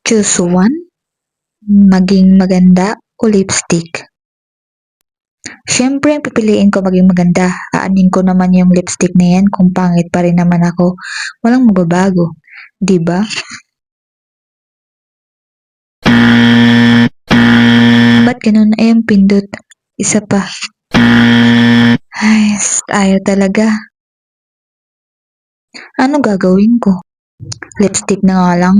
Choose one, maging maganda o lipstick. Siyempre, ang pipiliin ko maging maganda. Aanin ko naman yung lipstick na yan kung pangit pa rin naman ako. Walang magbabago. 'Di ba? Ba't ganun? Ayun, pindot. Isa pa. Ay, ayaw talaga. Ano gagawin ko? Lipstick na nga lang.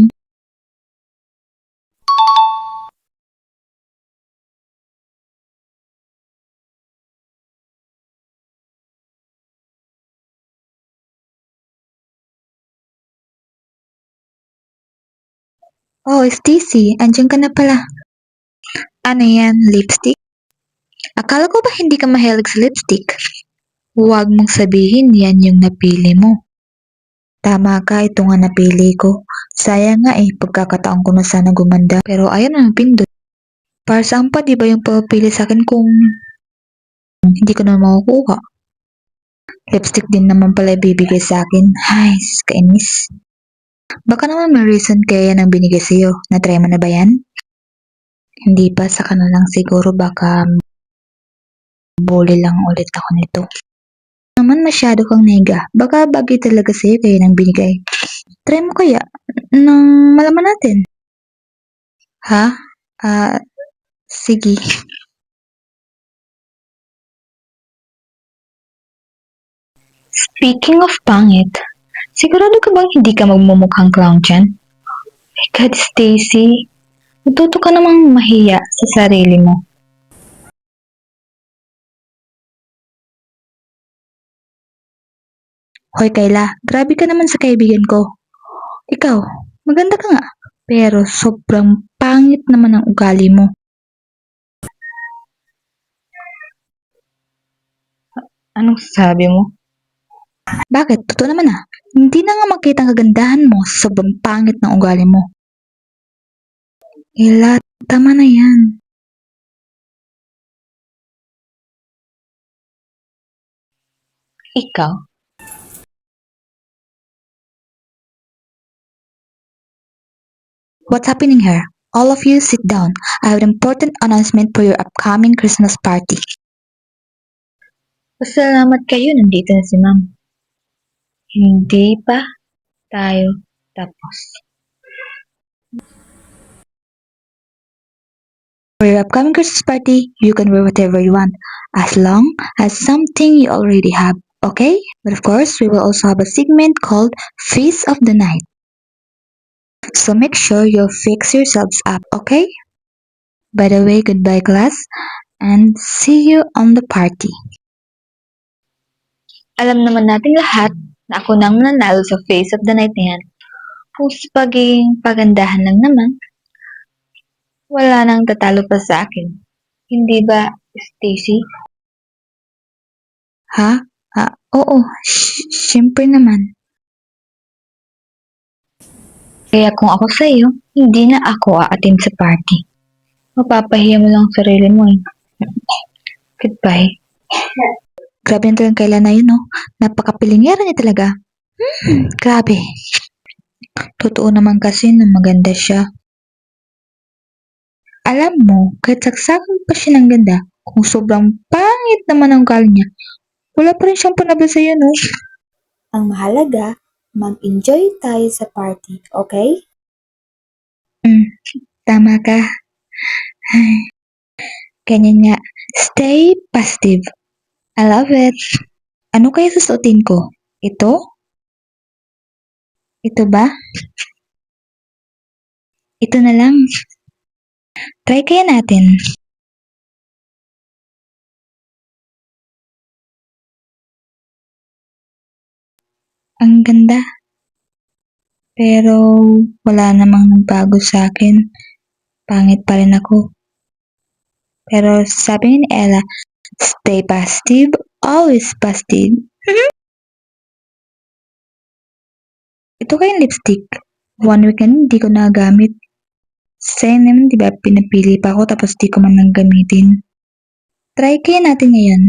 Oh, Stacy, andiyan ka na pala. Ano yan, lipstick? Akala ko ba hindi ka mahilig sa lipstick? Huwag mong sabihin yan yung napili mo. Tama ka, ito nga napili ko. Sayang nga eh, pagkakataon ko na sana gumanda. Pero ayun ang pindot. Para saan pa, di ba yung papili sa akin kung hindi ko na makukuha? Lipstick din naman pala ibibigay sa akin. Ay, kainis. Baka naman may reason kaya yan ang binigay sa'yo. Na-try mo na ba yan? Hindi pa, saka na lang siguro baka bully lang ulit ako nito. Naman masyado kang nega. Baka bagay talaga sa'yo kaya nang binigay. Try mo kaya nang malaman natin. Ha? Sige. Speaking of pangit, sigurado ka bang hindi ka magmumukhang clown dyan? My God, Stacy. Matuto ka namang mahiya sa sarili mo. Hoy Kayla, grabe ka naman sa kaibigan ko. Ikaw, maganda ka nga. Pero sobrang pangit naman ang ugali mo. Anong sabi mo? Bakit? Totoo naman ah. Hindi na nga makita ang kagandahan mo sa sobrang pangit ng ugali mo. Kayla, tama na yan. Ikaw? What's happening here? All of you sit down. I have an important announcement for your upcoming Christmas party. Pasalamat kayo, nandito na si ma'am. Hindi pa tayo tapos. For your upcoming Christmas party, you can wear whatever you want, as long as something you already have, okay? But of course, we will also have a segment called Feast of the Night. So make sure you fix yourselves up, okay? By the way, goodbye class, and see you on the party. Alam naman nating lahat na ako nang nanalo sa Face of the Night na yan. Kung sa pagiging pagandahan lang naman, wala nang tatalo pa sa akin. Hindi ba, Stacy? Ha? Oo, syempre naman. Kaya kung ako sa iyo, hindi na ako aatin sa party. Mapapahiya mo lang sarili mo eh. Goodbye. Grabe na talagang kailan na yun, no? Napakapilingera niya talaga. Grabe. Totoo naman kasi na maganda siya. Alam mo, kahit saksakan pa siya ng ganda, kung sobrang pangit naman ang ugali niya, wala pa rin siyang panabla sa'yo, no? Ang mahalaga, mag-enjoy tayo sa party, okay? Tama ka. Ganyan nga. Stay positive. I love it. Ano kaya susuotin ko? Ito? Ito ba? Ito na lang. Try kaya natin. Ang ganda. Pero wala namang nagbago sa akin. Pangit pa rin ako. Pero sabi ni Ella, stay positive, always positive. Ito kayong lipstick. One weekend, di ko nagamit. Sayang naman, di ba, pinapili pa ako tapos di ko man nang gamitin. Try kaya natin ngayon.